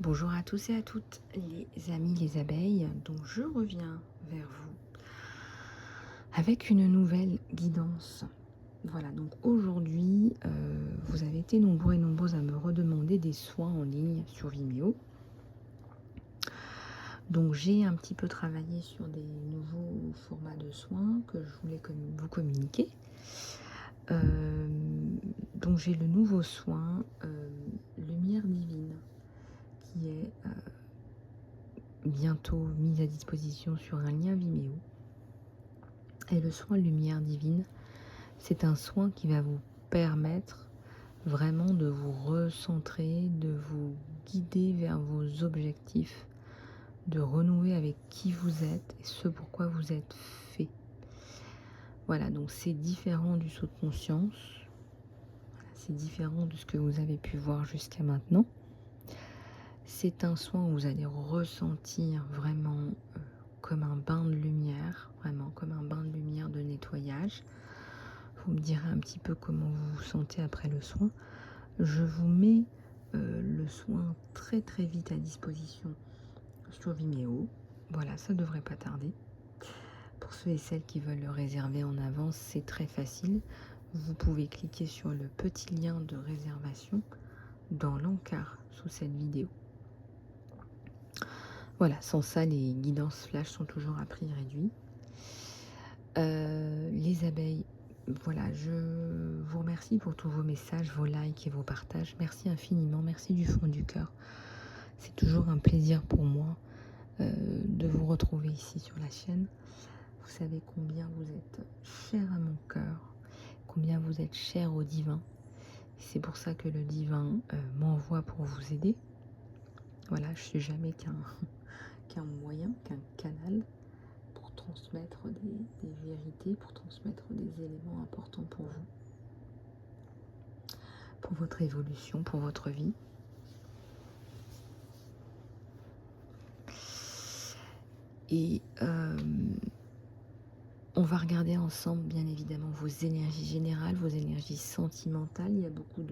Bonjour à tous et à toutes les amis, les abeilles, donc je reviens vers vous avec une nouvelle guidance. Voilà, donc aujourd'hui, vous avez été nombreux et nombreuses à me redemander des soins en ligne sur Vimeo. Donc j'ai un petit peu travaillé sur des nouveaux formats de soins que je voulais vous communiquer. Donc j'ai le nouveau soin Lumière Divine qui est bientôt mise à disposition sur un lien Vimeo. Et le soin Lumière Divine, c'est un soin qui va vous permettre vraiment de vous recentrer, de vous guider vers vos objectifs, de renouer avec qui vous êtes et ce pourquoi vous êtes fait. Voilà, donc c'est différent du saut de conscience, c'est différent de ce que vous avez pu voir jusqu'à maintenant. C'est un soin où vous allez ressentir vraiment comme un bain de lumière, vraiment comme un bain de lumière de nettoyage. Vous me direz un petit peu comment vous vous sentez après le soin. Je vous mets le soin très très vite à disposition sur Vimeo. Voilà, ça devrait pas tarder. Pour ceux et celles qui veulent le réserver en avance, c'est très facile. Vous pouvez cliquer sur le petit lien de réservation dans l'encart sous cette vidéo. Voilà, sans ça, les guidances flash sont toujours à prix réduit. Les abeilles, voilà, je vous remercie pour tous vos messages, vos likes et vos partages. Merci infiniment, merci du fond du cœur. C'est toujours un plaisir pour moi de vous retrouver ici sur la chaîne. Vous savez combien vous êtes cher à mon cœur, combien vous êtes cher au divin. C'est pour ça que le divin m'envoie pour vous aider. Voilà, je suis jamais qu'un moyen, qu'un canal pour transmettre des vérités, pour transmettre des éléments importants pour vous, pour votre évolution, pour votre vie. Et on va regarder ensemble, bien évidemment, vos énergies générales, vos énergies sentimentales. Il y a beaucoup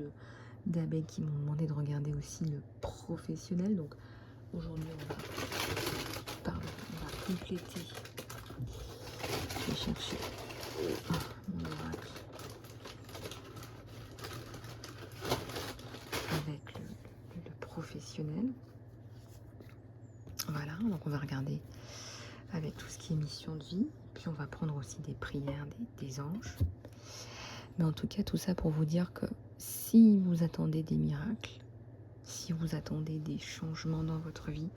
d'abeilles qui m'ont demandé de regarder aussi le professionnel. Donc aujourd'hui, on va compléter. Je vais chercher mon oracle avec le professionnel. Voilà, donc on va regarder avec tout ce qui est mission de vie. Puis on va prendre aussi des prières des anges. Mais en tout cas, tout ça pour vous dire que si vous attendez des miracles, si vous attendez des changements dans votre vie,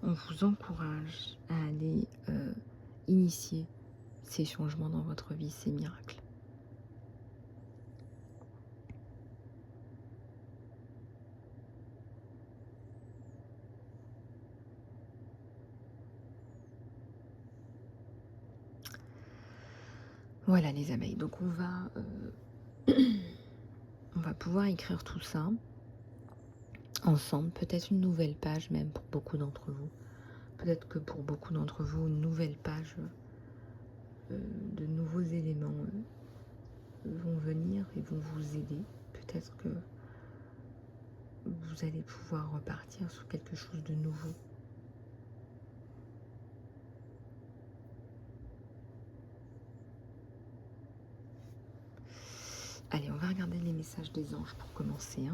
on vous encourage à aller initier ces changements dans votre vie, ces miracles. Voilà les abeilles, donc on va pouvoir écrire tout ça ensemble, peut-être une nouvelle page même pour beaucoup d'entre vous. Peut-être que pour beaucoup d'entre vous, une nouvelle page de nouveaux éléments vont venir et vont vous aider. Peut-être que vous allez pouvoir repartir sur quelque chose de nouveau. Allez, on va regarder les messages des anges pour commencer.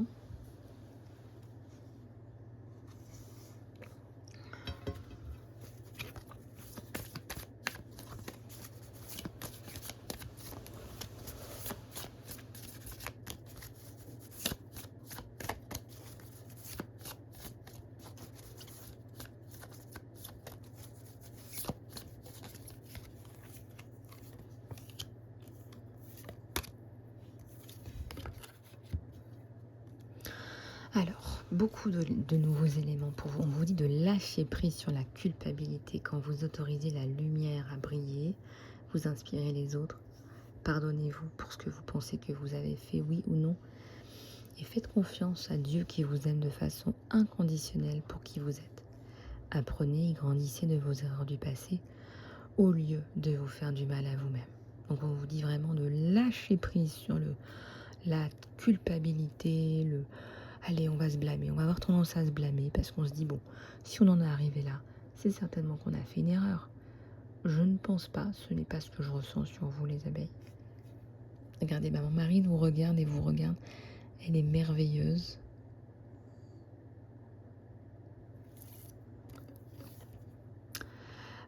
Alors, beaucoup de nouveaux éléments pour vous. On vous dit de lâcher prise sur la culpabilité quand vous autorisez la lumière à briller, vous inspirez les autres. Pardonnez-vous pour ce que vous pensez que vous avez fait, oui ou non. Et faites confiance à Dieu qui vous aime de façon inconditionnelle pour qui vous êtes. Apprenez et grandissez de vos erreurs du passé au lieu de vous faire du mal à vous-même. Donc on vous dit vraiment de lâcher prise sur la culpabilité, allez, on va se blâmer, on va avoir tendance à se blâmer parce qu'on se dit, bon, si on en est arrivé là, c'est certainement qu'on a fait une erreur. Je ne pense pas, ce n'est pas ce que je ressens sur vous les abeilles. Regardez, maman Marine vous regarde et vous regarde, elle est merveilleuse.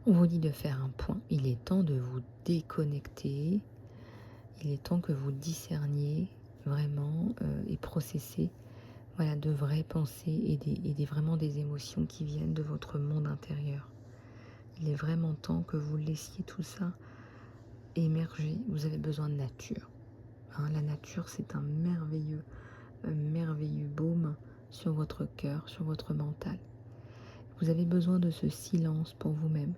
On vous dit de faire un point, il est temps de vous déconnecter, il est temps que vous discerniez vraiment et processez voilà, de vraies pensées et vraiment des émotions qui viennent de votre monde intérieur. Il est vraiment temps que vous laissiez tout ça émerger. Vous avez besoin de nature. Hein, la nature, c'est un merveilleux baume sur votre cœur, sur votre mental. Vous avez besoin de ce silence pour vous-même.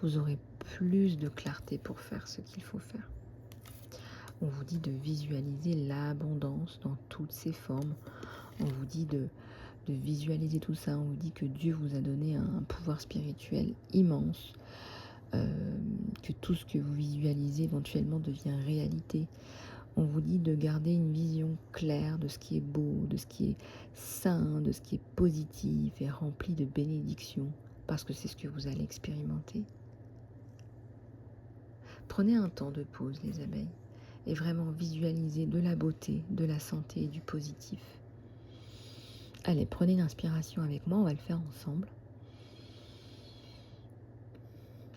Vous aurez plus de clarté pour faire ce qu'il faut faire. On vous dit de visualiser l'abondance dans toutes ses formes. On vous dit de visualiser tout ça. On vous dit que Dieu vous a donné un pouvoir spirituel immense, que tout ce que vous visualisez éventuellement devient réalité. On vous dit de garder une vision claire de ce qui est beau, de ce qui est sain, de ce qui est positif et rempli de bénédictions, parce que c'est ce que vous allez expérimenter. Prenez un temps de pause, les abeilles, et vraiment visualisez de la beauté, de la santé et du positif. Allez, prenez l'inspiration avec moi, on va le faire ensemble.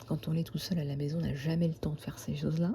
Quand on est tout seul à la maison, on n'a jamais le temps de faire ces choses-là.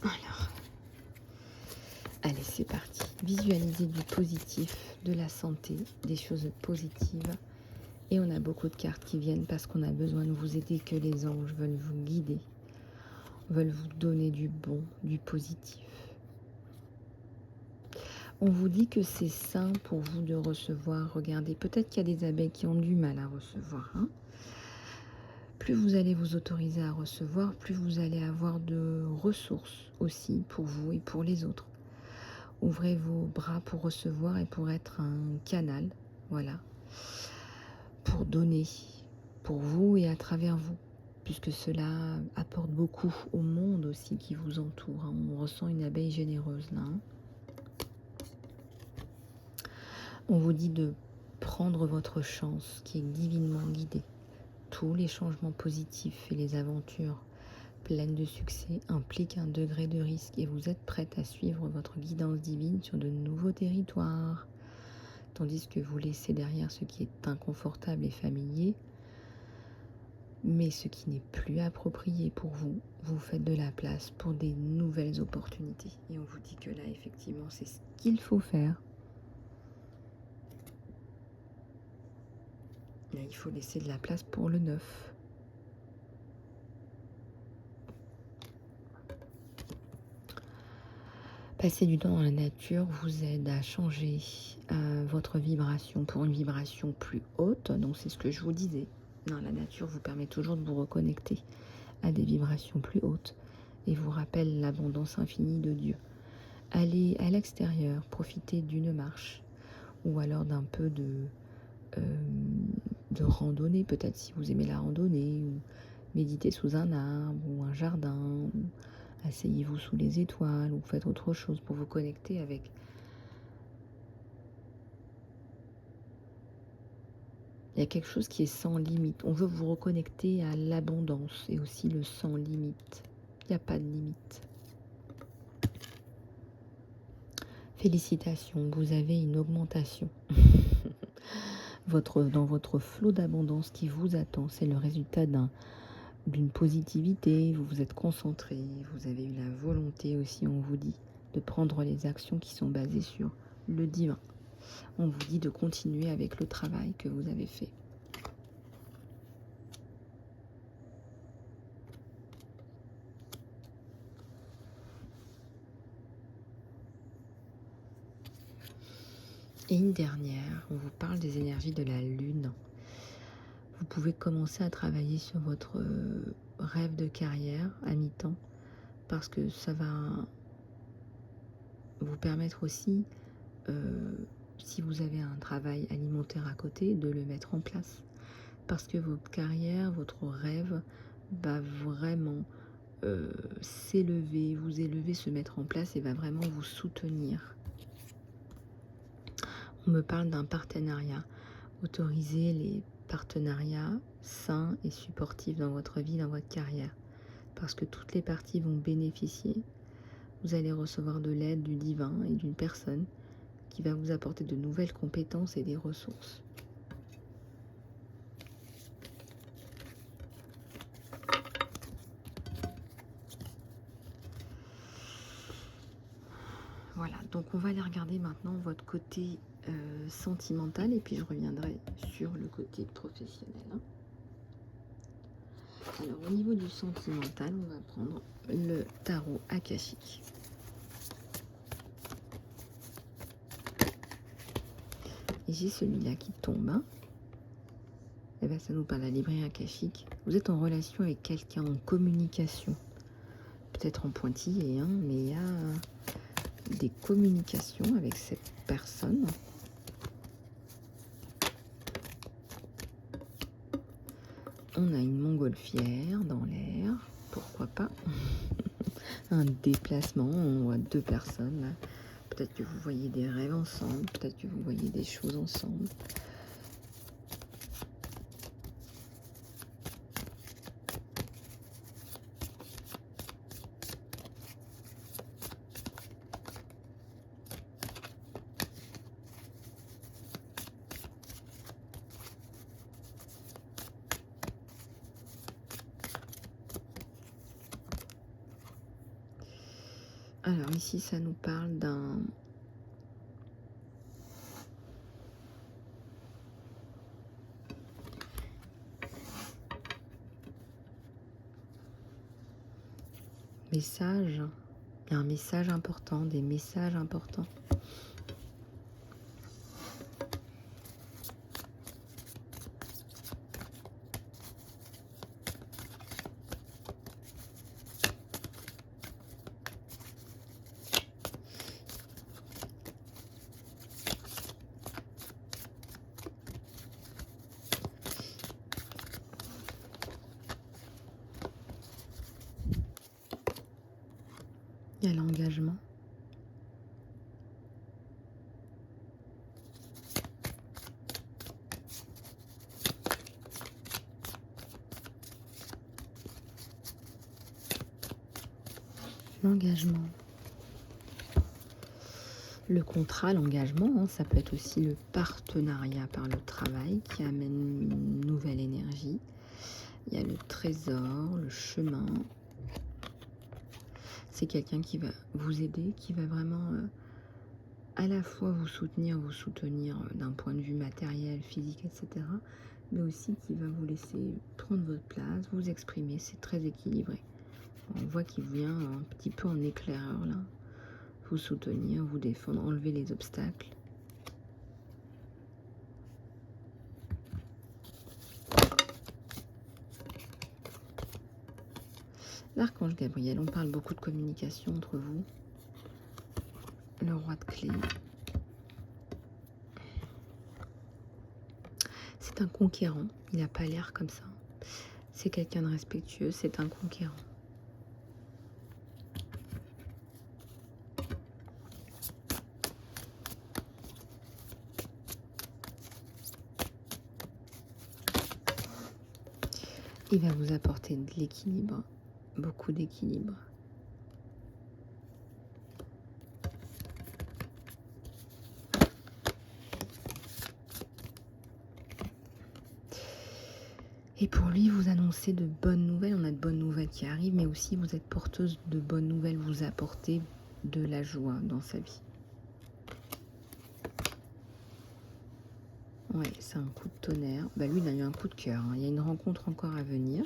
Alors, allez, c'est parti. Visualisez du positif, de la santé, des choses positives. Et on a beaucoup de cartes qui viennent parce qu'on a besoin de vous aider, que les anges veulent vous guider, veulent vous donner du bon, du positif. On vous dit que c'est sain pour vous de recevoir. Regardez, peut-être qu'il y a des abeilles qui ont du mal à recevoir. Hein. Plus vous allez vous autoriser à recevoir, plus vous allez avoir de ressources aussi pour vous et pour les autres. Ouvrez vos bras pour recevoir et pour être un canal, voilà, pour donner, pour vous et à travers vous, puisque cela apporte beaucoup au monde aussi qui vous entoure. Hein. On ressent une abeille généreuse là. Hein. On vous dit de prendre votre chance qui est divinement guidée. Tous les changements positifs et les aventures pleines de succès impliquent un degré de risque et vous êtes prête à suivre votre guidance divine sur de nouveaux territoires. Tandis que vous laissez derrière ce qui est inconfortable et familier, mais ce qui n'est plus approprié pour vous, vous faites de la place pour des nouvelles opportunités. Et on vous dit que là, effectivement, c'est ce qu'il faut faire. il faut laisser de la place pour le neuf. Passer du temps dans la nature vous aide à changer votre vibration pour une vibration plus haute. Donc c'est ce que je vous disais. Non, la nature vous permet toujours de vous reconnecter à des vibrations plus hautes et vous rappelle l'abondance infinie de Dieu. Allez à l'extérieur, profitez d'une marche ou alors d'un peu de randonnée, peut-être si vous aimez la randonnée, ou méditez sous un arbre ou un jardin, ou asseyez-vous sous les étoiles, ou faites autre chose pour vous connecter avec. Il y a quelque chose qui est sans limite. On veut vous reconnecter à l'abondance et aussi le sans limite. Il n'y a pas de limite. Félicitations, vous avez une augmentation. Dans votre flot d'abondance qui vous attend, c'est le résultat d'une positivité, vous vous êtes concentré, vous avez eu la volonté aussi, on vous dit, de prendre les actions qui sont basées sur le divin. On vous dit de continuer avec le travail que vous avez fait. Et une dernière, on vous parle des énergies de la lune. Vous pouvez commencer à travailler sur votre rêve de carrière à mi-temps parce que ça va vous permettre aussi, si vous avez un travail alimentaire à côté, de le mettre en place. Parce que votre carrière, votre rêve va vraiment s'élever, vous élever, se mettre en place et va vraiment vous soutenir. On me parle d'un partenariat. Autorisez les partenariats sains et supportifs dans votre vie, dans votre carrière. Parce que toutes les parties vont bénéficier. Vous allez recevoir de l'aide du divin et d'une personne qui va vous apporter de nouvelles compétences et des ressources. Voilà, donc on va aller regarder maintenant votre côté sentimental et puis je reviendrai sur le côté professionnel. Alors au niveau du sentimental, on va prendre le tarot akashique. Et j'ai celui-là qui tombe. Et bien ça nous parle de la librairie akashique. Vous êtes en relation avec quelqu'un, en communication. Peut-être en pointillé, mais il y a des communications avec cette personne. On a une montgolfière dans l'air, pourquoi pas. Un déplacement, on voit deux personnes là. Peut-être que vous voyez des rêves ensemble, peut-être que vous voyez des choses ensemble. Alors ici, ça nous parle d'un message. Il y a un message important, des messages importants. Il y a l'engagement. L'engagement. Le contrat, l'engagement, ça peut être aussi le partenariat par le travail qui amène une nouvelle énergie. Il y a le trésor, le chemin. C'est quelqu'un qui va vous aider, qui va vraiment à la fois vous soutenir d'un point de vue matériel, physique, etc. mais aussi qui va vous laisser prendre votre place, vous exprimer. C'est très équilibré. On voit qu'il vient un petit peu en éclaireur là, vous soutenir, vous défendre, enlever les obstacles. L'archange Gabriel, on parle beaucoup de communication entre vous. Le roi de clés. C'est un conquérant, il n'a pas l'air comme ça. C'est quelqu'un de respectueux, c'est un conquérant. Il va vous apporter de l'équilibre, beaucoup d'équilibre. Et pour lui, vous annoncez de bonnes nouvelles. On a de bonnes nouvelles qui arrivent, mais aussi vous êtes porteuse de bonnes nouvelles. Vous apportez de la joie dans sa vie. Ouais, c'est un coup de tonnerre. Bah lui, il a eu un coup de cœur. Hein. Il y a une rencontre encore à venir.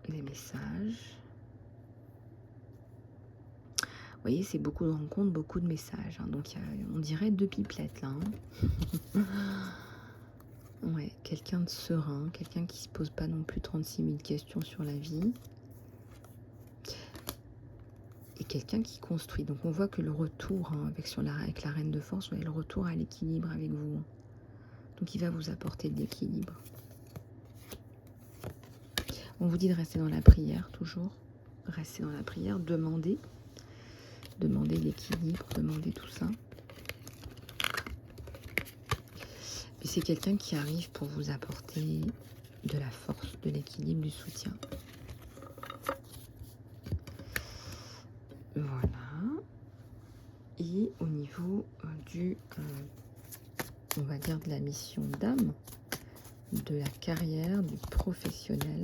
Les messages. Vous voyez, c'est beaucoup de rencontres, beaucoup de messages. Hein. Donc, on dirait 2 pipelettes, là. Hein. Ouais, quelqu'un de serein, quelqu'un qui se pose pas non plus 36 000 questions sur la vie. Et quelqu'un qui construit. Donc, on voit que le retour, hein, avec la reine de force, vous voyez, le retour à l'équilibre avec vous. Hein. Donc, il va vous apporter de l'équilibre. On vous dit de rester dans la prière, toujours. Rester dans la prière, demander l'équilibre, demander tout ça. Et c'est quelqu'un qui arrive pour vous apporter de la force, de l'équilibre, du soutien. Voilà. Et au niveau on va dire de la mission d'âme, de la carrière, du professionnel.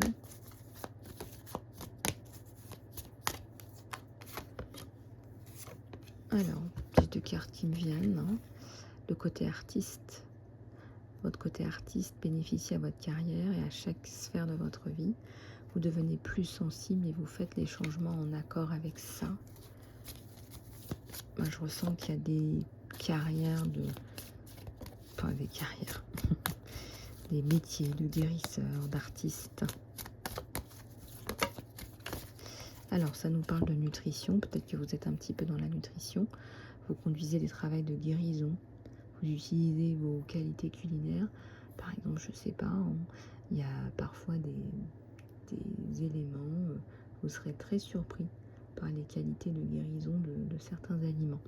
Alors, j'ai 2 cartes qui me viennent. Hein. Le côté artiste. Votre côté artiste bénéficie à votre carrière et à chaque sphère de votre vie. Vous devenez plus sensible et vous faites les changements en accord avec ça. Moi, je ressens qu'il y a des carrières Enfin, des carrières. Des métiers de guérisseurs, d'artistes. Alors, ça nous parle de nutrition. Peut-être que vous êtes un petit peu dans la nutrition. Vous conduisez des travaux de guérison. Vous utilisez vos qualités culinaires. Par exemple, je ne sais pas, il y a parfois des éléments. Vous serez très surpris par les qualités de guérison de certains aliments.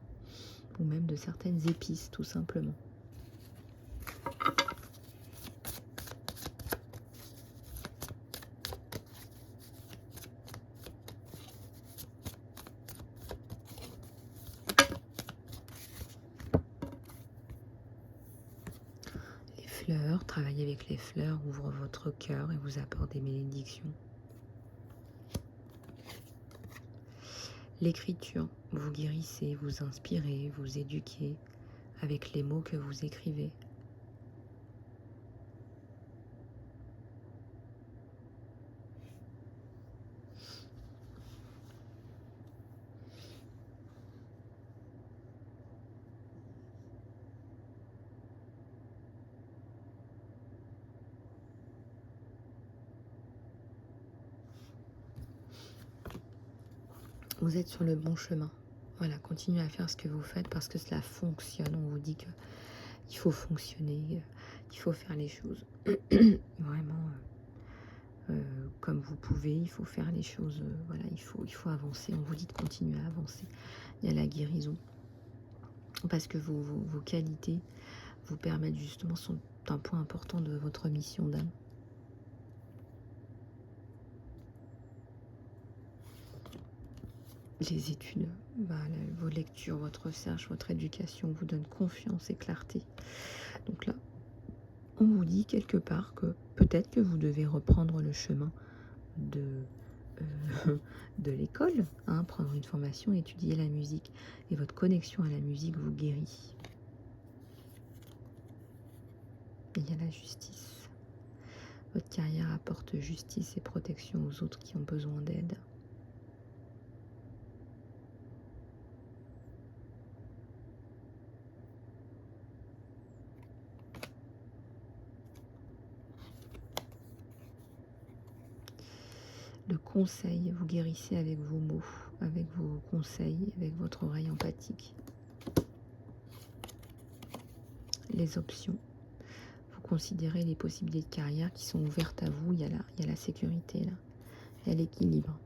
Ou même de certaines épices, tout simplement. Fleurs, travailler avec les fleurs ouvre votre cœur et vous apporte des bénédictions. L'écriture, vous guérissez, vous inspirez, vous éduquez avec les mots que vous écrivez. Vous êtes sur le bon chemin. Voilà, continuez à faire ce que vous faites parce que cela fonctionne. On vous dit qu'il faut fonctionner, il faut faire les choses vraiment comme vous pouvez. Il faut faire les choses, voilà, il faut avancer. On vous dit de continuer à avancer. Il y a la guérison parce que vos qualités vous permettent justement, sont un point important de votre mission d'âme. Les études, voilà, vos lectures, votre recherche, votre éducation vous donnent confiance et clarté. Donc là, on vous dit quelque part que peut-être que vous devez reprendre le chemin de de l'école, hein, prendre une formation, étudier la musique. Et votre connexion à la musique vous guérit. Il y a la justice. Votre carrière apporte justice et protection aux autres qui ont besoin d'aide. Le conseil, vous guérissez avec vos mots, avec vos conseils, avec votre oreille empathique. Les options. Vous considérez les possibilités de carrière qui sont ouvertes à vous. Il y a la sécurité là. Il y a l'équilibre.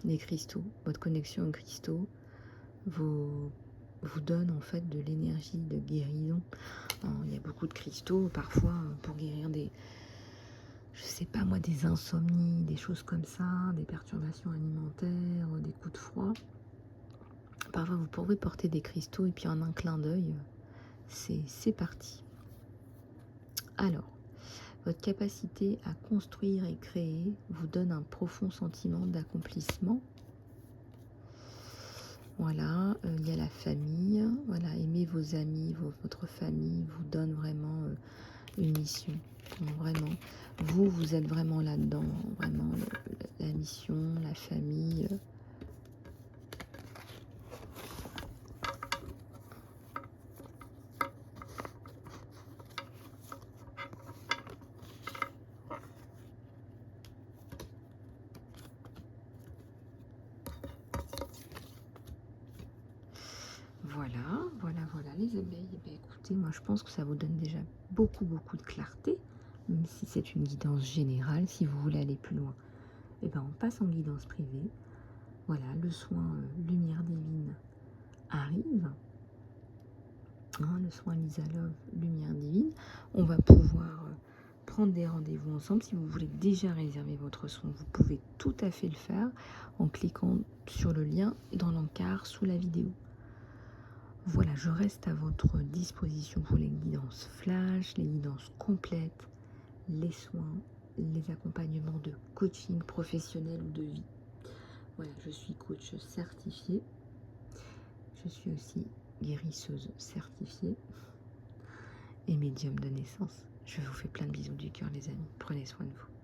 Les cristaux, votre connexion aux cristaux vous donne en fait de l'énergie de guérison. Alors, il y a beaucoup de cristaux parfois pour guérir des, je sais pas moi, des insomnies, des choses comme ça, des perturbations alimentaires, des coups de froid. Parfois vous pourrez porter des cristaux et puis en un clin d'œil, c'est parti. Alors, votre capacité à construire et créer vous donne un profond sentiment d'accomplissement. Voilà, il y a la famille, voilà, aimer vos amis, votre famille vous donne vraiment une mission, vraiment. Vous êtes vraiment là-dedans, vraiment, la mission, la famille. Voilà les abeilles. Eh bien, écoutez, moi je pense que ça vous donne déjà beaucoup de clarté, même si c'est une guidance générale. Si vous voulez aller plus loin, eh ben, on passe en guidance privée. Voilà, le soin lumière divine arrive. Hein, le soin Lisa Love, lumière divine. On va pouvoir prendre des rendez-vous ensemble. Si vous voulez déjà réserver votre soin, vous pouvez tout à fait le faire en cliquant sur le lien dans l'encart sous la vidéo. Voilà, je reste à votre disposition pour les guidances flash, les guidances complètes, les soins, les accompagnements de coaching professionnel ou de vie. Voilà, je suis coach certifiée. Je suis aussi guérisseuse certifiée et médium de naissance. Je vous fais plein de bisous du cœur les amis. Prenez soin de vous.